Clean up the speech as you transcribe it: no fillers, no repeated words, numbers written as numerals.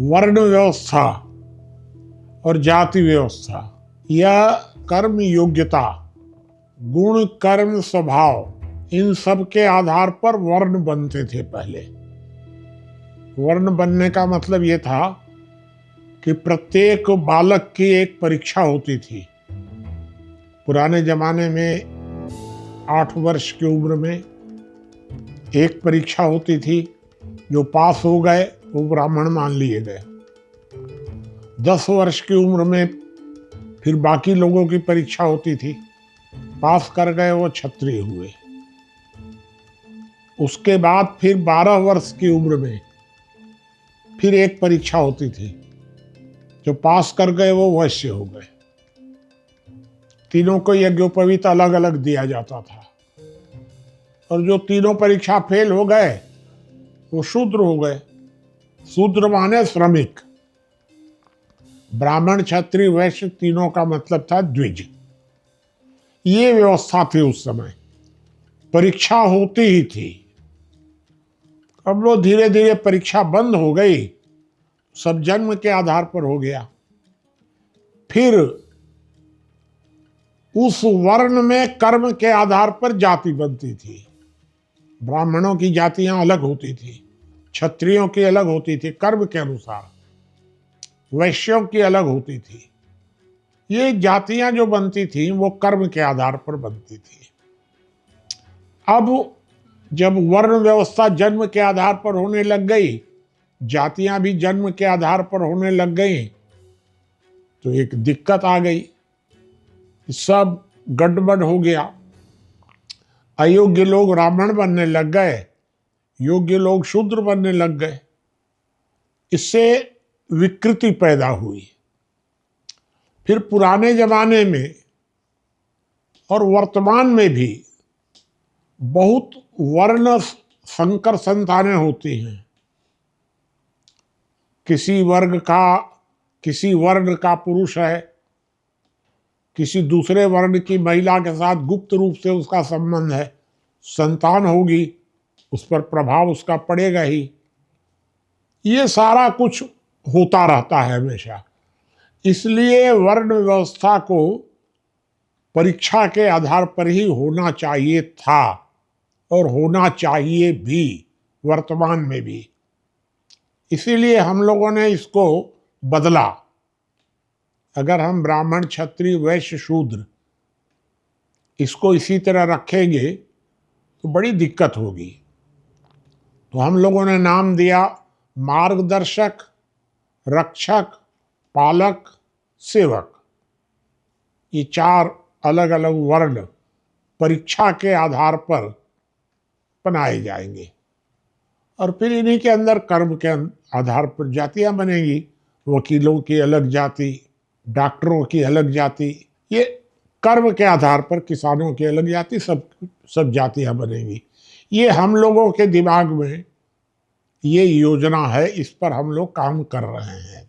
वर्ण व्यवस्था और जाति व्यवस्था या कर्म योग्यता, गुण, कर्म, स्वभाव, इन सब के आधार पर वर्ण बनते थे पहले। वर्ण बनने का मतलब ये था कि प्रत्येक बालक की एक परीक्षा होती थी। पुराने जमाने में 8 वर्ष की उम्र में एक परीक्षा होती थी, जो पास हो गए वो ब्राह्मण मान लिए गए। 10 वर्ष की उम्र में फिर बाकी लोगों की परीक्षा होती थी, पास कर गए वो क्षत्रिय हुए। उसके बाद फिर 12 वर्ष की उम्र में फिर एक परीक्षा होती थी, जो पास कर गए वो वैश्य हो गए। तीनों को यज्ञोपवीत अलग अलग दिया जाता था, और जो तीनों परीक्षा फेल हो गए वो शूद्र हो गए। शूद्र माने श्रमिक। ब्राह्मण, क्षत्रिय, वैश्य तीनों का मतलब था द्विज। ये व्यवस्था थी उस समय, परीक्षा होती ही थी। अब वो धीरे धीरे परीक्षा बंद हो गई, सब जन्म के आधार पर हो गया। फिर उस वर्ण में कर्म के आधार पर जाति बनती थी। ब्राह्मणों की जातियां अलग होती थी, क्षत्रियों की अलग होती थी कर्म के अनुसार, वैश्यों की अलग होती थी। ये जातियां जो बनती थी वो कर्म के आधार पर बनती थी। अब जब वर्ण व्यवस्था जन्म के आधार पर होने लग गई, जातियां भी जन्म के आधार पर होने लग गई, तो एक दिक्कत आ गई, सब गड़बड़ हो गया। अयोग्य लोग ब्राह्मण बनने लग गए, योग्य लोग शूद्र बनने लग गए। इससे विकृति पैदा हुई। फिर पुराने जमाने में और वर्तमान में भी बहुत वर्ण संकर संतानें होती हैं। किसी वर्ण का पुरुष है, किसी दूसरे वर्ण की महिला के साथ गुप्त रूप से उसका संबंध है, संतान होगी, उस पर प्रभाव उसका पड़ेगा ही। ये सारा कुछ होता रहता है हमेशा। इसलिए वर्ण व्यवस्था को परीक्षा के आधार पर ही होना चाहिए था, और होना चाहिए भी वर्तमान में भी। इसीलिए हम लोगों ने इसको बदला। अगर हम ब्राह्मण, क्षत्रिय, वैश्य, शूद्र इसको इसी तरह रखेंगे तो बड़ी दिक्कत होगी। तो हम लोगों ने नाम दिया मार्गदर्शक, रक्षक, पालक, सेवक। ये 4 अलग अलग वर्ण परीक्षा के आधार पर बनाए जाएंगे, और फिर इन्हीं के अंदर कर्म के आधार पर जातियां बनेगी। वकीलों की अलग जाति, डॉक्टरों की अलग जाति, ये कर्म के आधार पर किसानों की अलग जाति, सब जातियां बनेंगी। ये हम लोगों के दिमाग में ये योजना है, इस पर हम लोग काम कर रहे हैं।